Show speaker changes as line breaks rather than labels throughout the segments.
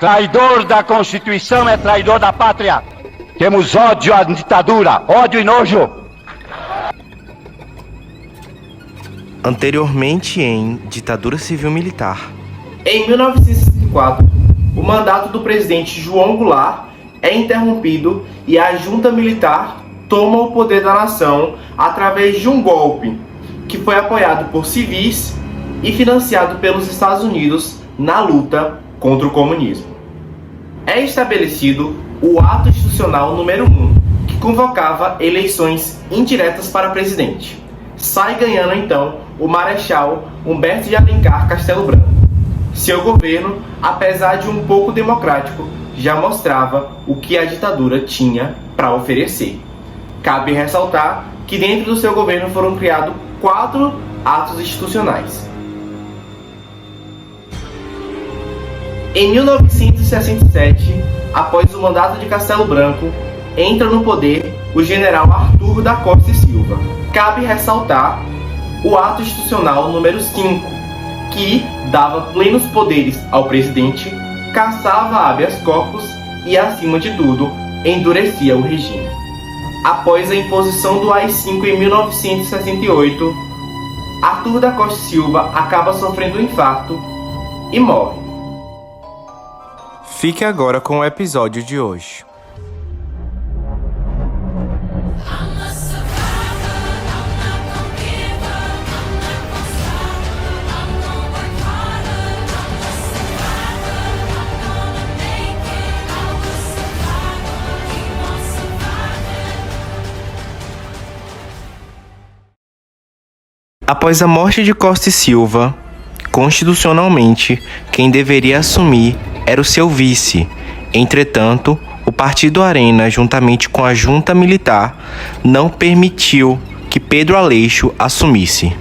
Traidor da Constituição é traidor da pátria. Temos ódio à ditadura, ódio e nojo.
Anteriormente em ditadura civil-militar.
Em 1964, o mandato do presidente João Goulart é interrompido e a junta militar toma o poder da nação através de um golpe que foi apoiado por civis e financiado pelos Estados Unidos na luta contra o comunismo. É estabelecido o Ato Institucional número 1, que convocava eleições indiretas para presidente. Sai ganhando então o Marechal Humberto de Alencar Castelo Branco. Seu governo, apesar de um pouco democrático, já mostrava o que a ditadura tinha para oferecer. Cabe ressaltar que dentro do seu governo foram criados 4 atos institucionais. Em 1967, após o mandato de Castelo Branco, entra no poder o general Arthur da Costa e Silva. Cabe ressaltar o ato institucional número 5, que dava plenos poderes ao presidente, caçava habeas corpus e, acima de tudo, endurecia o regime. Após a imposição do AI-5 em 1968, Arthur da Costa e Silva acaba sofrendo um infarto e morre.
Fique agora com o episódio de hoje. Após a morte de Costa e Silva, constitucionalmente, quem deveria assumir era o seu vice. Entretanto, o Partido Arena, juntamente com a junta militar, não permitiu que Pedro Aleixo assumisse.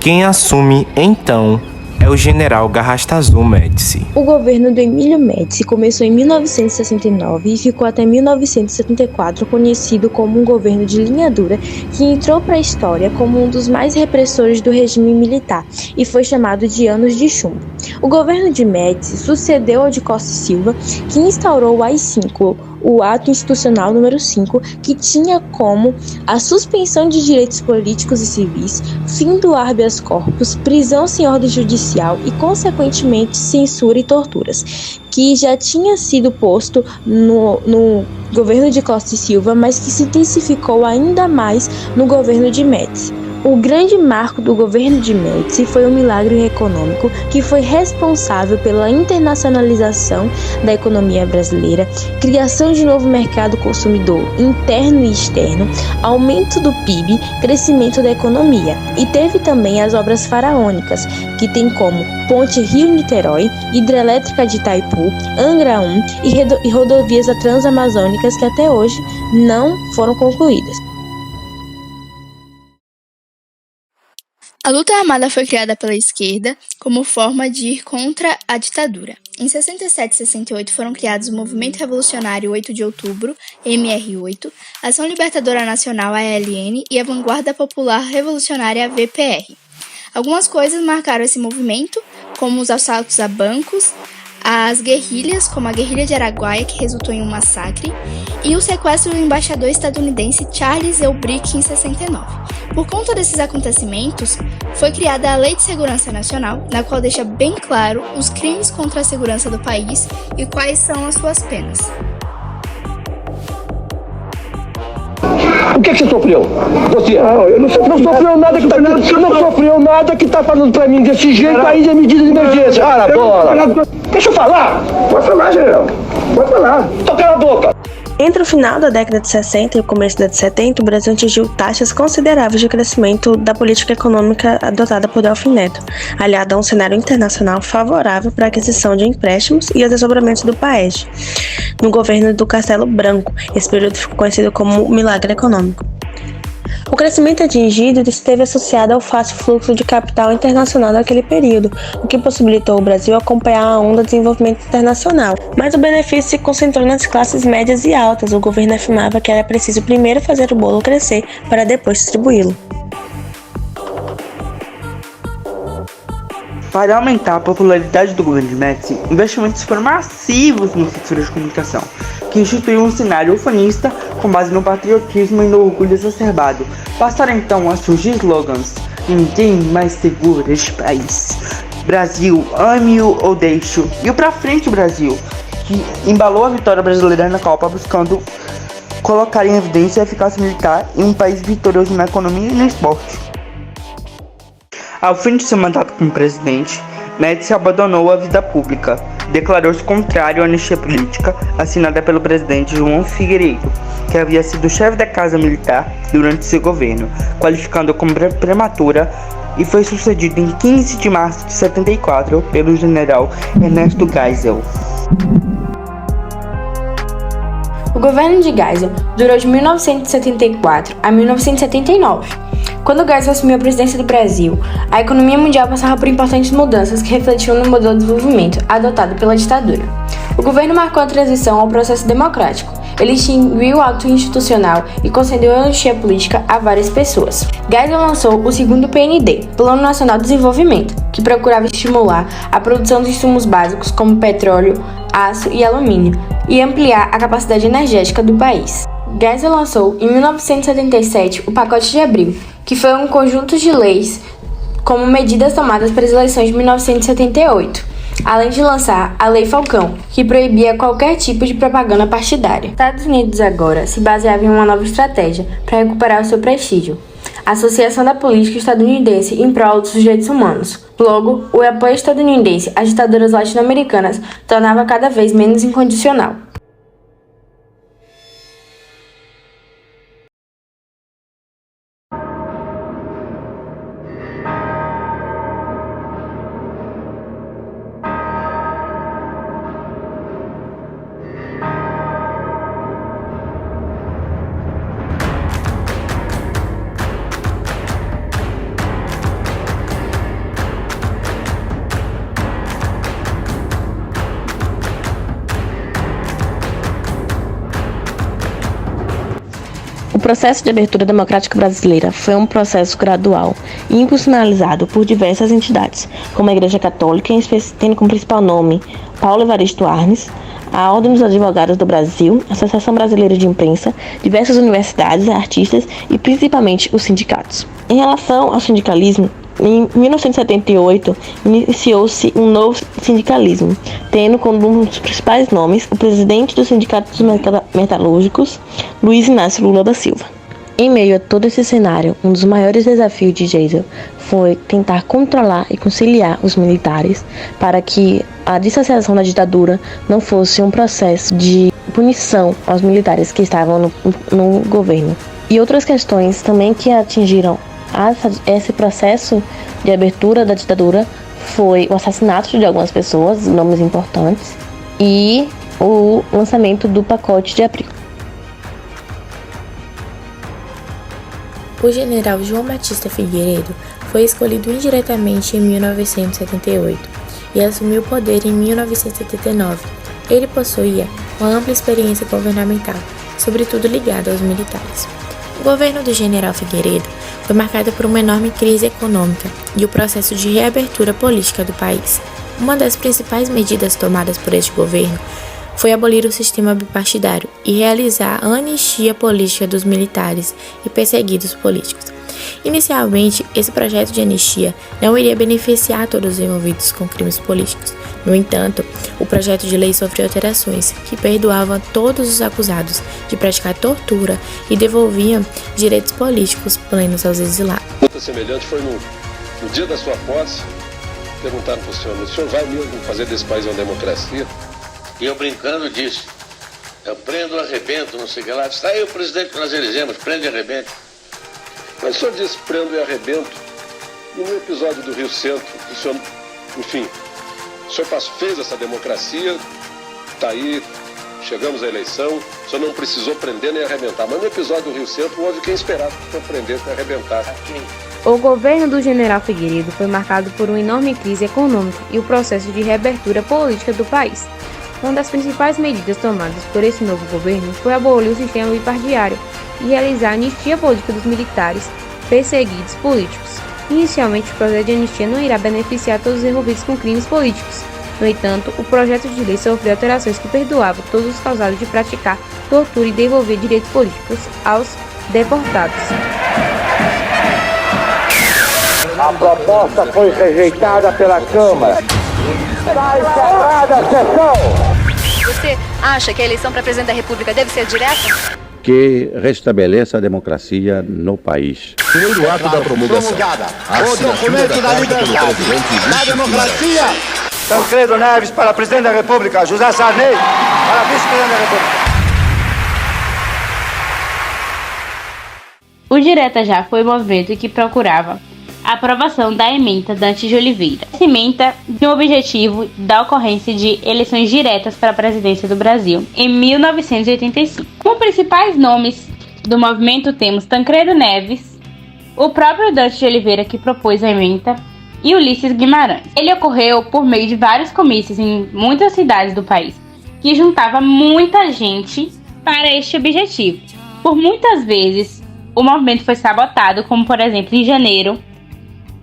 Quem assume, então, é o general Garrastazu Médici.
O governo do Emílio Médici começou em 1969 e ficou até 1974 conhecido como um governo de linha dura que entrou para a história como um dos mais repressores do regime militar e foi chamado de Anos de Chumbo. O governo de Médici sucedeu ao de Costa e Silva, que instaurou o AI-5, o Ato Institucional número 5, que tinha como a suspensão de direitos políticos e civis, fim do habeas corpus, prisão sem ordem judicial e, consequentemente, censura e torturas, que já tinha sido posto no governo de Costa e Silva, mas que se intensificou ainda mais no governo de Médici. O grande marco do governo de Médici foi o milagre econômico que foi responsável pela internacionalização da economia brasileira, criação de novo mercado consumidor interno e externo, aumento do PIB, crescimento da economia. E teve também as obras faraônicas, que tem como Ponte Rio-Niterói, Hidrelétrica de Itaipu, Angra 1 e rodovias transamazônicas que até hoje não foram concluídas.
A luta armada foi criada pela esquerda como forma de ir contra a ditadura. Em 67 e 68 foram criados o Movimento Revolucionário 8 de Outubro, MR8, Ação Libertadora Nacional, ALN, e a Vanguarda Popular Revolucionária, VPR. Algumas coisas marcaram esse movimento, como os assaltos a bancos, as guerrilhas, como a Guerrilha de Araguaia, que resultou em um massacre, e o sequestro do embaixador estadunidense Charles Elbrick em 69. Por conta desses acontecimentos, foi criada a Lei de Segurança Nacional, na qual deixa bem claro os crimes contra a segurança do país e quais são as suas penas.
O que você sofreu? Você? Eu não sofreu nada que não sofreu nada que tá falando pra mim desse jeito aí de medida de emergência. Ah, bola. Deixa eu falar. Pode falar, general. Pode falar. Tô cala a boca.
Entre o final da década de 60 e o começo da década de 70, o Brasil atingiu taxas consideráveis de crescimento da política econômica adotada por Delfim Neto, aliada a um cenário internacional favorável para a aquisição de empréstimos e os desdobramentos do PAEG. No governo do Castelo Branco, esse período ficou conhecido como o milagre econômico. O crescimento atingido esteve associado ao fácil fluxo de capital internacional naquele período, o que possibilitou o Brasil acompanhar a onda de desenvolvimento internacional. Mas o benefício se concentrou nas classes médias e altas. O governo afirmava que era preciso primeiro fazer o bolo crescer para depois distribuí-lo.
Para aumentar a popularidade do governo de Médici, investimentos foram massivos no setor de comunicação, que instituiu um cenário ufanista com base no patriotismo e no orgulho exacerbado. Passaram então a surgir slogans: ninguém mais segura este país, Brasil, ame-o ou deixe-o, e o Pra Frente Brasil, que embalou a vitória brasileira na Copa, buscando colocar em evidência a eficácia militar em um país vitorioso na economia e no esporte. Ao fim de seu mandato como presidente, Médici abandonou a vida pública, declarou-se contrário à anistia política assinada pelo presidente João Figueiredo, que havia sido chefe da Casa Militar durante seu governo, qualificando-a como prematura, e foi sucedido em 15 de março de 74 pelo general Ernesto Geisel.
O governo de Geisel durou de 1974 a 1979. Quando Geisel assumiu a presidência do Brasil, a economia mundial passava por importantes mudanças que refletiam no modelo de desenvolvimento adotado pela ditadura. O governo marcou a transição ao processo democrático. Ele extinguiu o ato institucional e concedeu a anistia política a várias pessoas. Geisel lançou o segundo PND, Plano Nacional de Desenvolvimento, que procurava estimular a produção de insumos básicos como petróleo, aço e alumínio, e ampliar a capacidade energética do país. Geisel lançou, em 1977, o Pacote de Abril, que foi um conjunto de leis como medidas tomadas para as eleições de 1978, além de lançar a Lei Falcão, que proibia qualquer tipo de propaganda partidária. Os Estados Unidos agora se baseava em uma nova estratégia para recuperar o seu prestígio: a associação da política estadunidense em prol dos direitos humanos. Logo, o apoio estadunidense às ditaduras latino-americanas tornava cada vez menos incondicional.
O processo de abertura democrática brasileira foi um processo gradual e institucionalizado por diversas entidades, como a Igreja Católica, tendo como principal nome Paulo Evaristo Arnes, a Ordem dos Advogados do Brasil, a Associação Brasileira de Imprensa, diversas universidades, artistas e principalmente os sindicatos. Em relação ao sindicalismo, em 1978, iniciou-se um novo sindicalismo, tendo como um dos principais nomes o presidente do Sindicato dos Metalúrgicos, Luiz Inácio Lula da Silva. Em meio a todo esse cenário, um dos maiores desafios de Geisel foi tentar controlar e conciliar os militares para que a dissociação da ditadura não fosse um processo de punição aos militares que estavam no governo. E outras questões também que atingiram esse processo de abertura da ditadura foi o assassinato de algumas pessoas, nomes importantes, e o lançamento do Pacote de Abril.
O general João Batista Figueiredo foi escolhido indiretamente em 1978 e assumiu o poder em 1979. Ele possuía uma ampla experiência governamental, sobretudo ligada aos militares. O governo do general Figueiredo foi marcado por uma enorme crise econômica e o processo de reabertura política do país. Uma das principais medidas tomadas por este governo foi abolir o sistema bipartidário e realizar a anistia política dos militares e perseguidos políticos. Inicialmente, esse projeto de anistia não iria beneficiar todos os envolvidos com crimes políticos. No entanto, o projeto de lei sofreu alterações que perdoavam todos os acusados de praticar tortura e devolviam direitos políticos plenos aos exilados.
Outra semelhante foi no dia da sua posse. Perguntaram para o senhor vai mesmo fazer desse país uma democracia?
E eu brincando disse, eu prendo, arrebento, não sei o que lá. Está aí o presidente que nós elegemos, prende e arrebente.
Mas o senhor disse prendo e arrebento. E no episódio do Rio Centro, o senhor, enfim, o senhor fez essa democracia, está aí, chegamos à eleição, o senhor não precisou prender nem arrebentar. Mas no episódio do Rio Centro houve quem esperasse que o senhor prendesse e arrebentasse.
O governo do general Figueiredo foi marcado por uma enorme crise econômica e o processo de reabertura política do país. Uma das principais medidas tomadas por esse novo governo foi abolir o sistema bipartidário e realizar a anistia política dos militares perseguidos políticos. Inicialmente, o projeto de anistia não irá beneficiar todos os envolvidos com crimes políticos. No entanto, o projeto de lei sofreu alterações que perdoavam todos os causados de praticar tortura e devolver direitos políticos aos deportados.
A proposta foi rejeitada pela Câmara. Está encerrada a sessão.
Você acha que a eleição para presidente da República deve ser direta?
Que restabeleça a democracia no país.
Segundo ato da promulgação. O documento da liberdade, da democracia.
Tancredo Neves para presidente da República. José Sarney para vice-presidente da República.
O Direta Já foi um movimento que procurava a aprovação da ementa Dante de Oliveira. Essa ementa tinha o objetivo da ocorrência de eleições diretas para a presidência do Brasil em 1985. Como principais nomes do movimento temos Tancredo Neves, o próprio Dante de Oliveira que propôs a ementa e Ulisses Guimarães. Ele ocorreu por meio de vários comícios em muitas cidades do país, que juntava muita gente para este objetivo. Por muitas vezes, o movimento foi sabotado, como por exemplo em janeiro,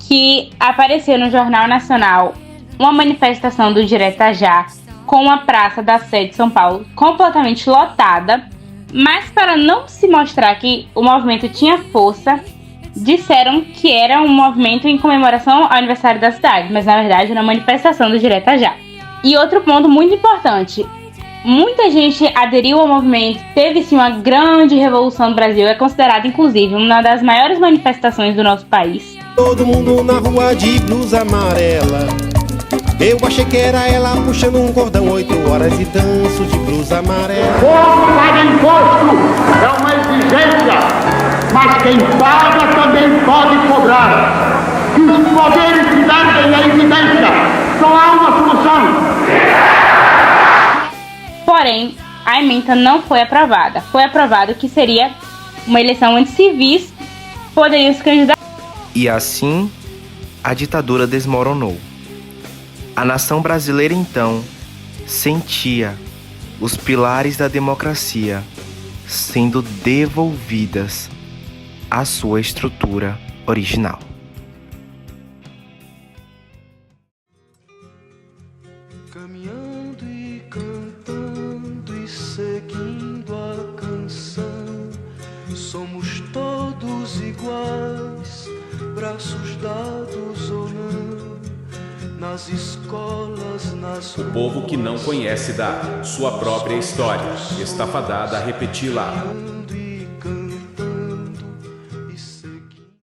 que apareceu no Jornal Nacional uma manifestação do Direta Já com a praça da Sé de São Paulo completamente lotada, mas para não se mostrar que o movimento tinha força, disseram que era um movimento em comemoração ao aniversário da cidade, mas na verdade era uma manifestação do Direta Já. E outro ponto muito importante, muita gente aderiu ao movimento, teve sim uma grande revolução no Brasil, é considerada inclusive uma das maiores manifestações do nosso país.
Todo mundo na rua de blusa amarela. Eu achei que era ela puxando um cordão 8 horas e danço de blusa amarela.
Povo paga imposto, é uma exigência, mas quem paga também pode cobrar. Que os poderes se dão a evidência, só há uma solução.
Porém, a ementa não foi aprovada. Foi aprovado que seria uma eleição onde civis poderiam se candidatar.
E assim, a ditadura desmoronou. A nação brasileira, então, sentia os pilares da democracia sendo devolvidas à sua estrutura original.
Caminhando e cantando e seguindo a canção, somos todos iguais, braços dados ou não, nas escolas, nas
O povo que não conhece da sua própria história está fadado a repeti-la.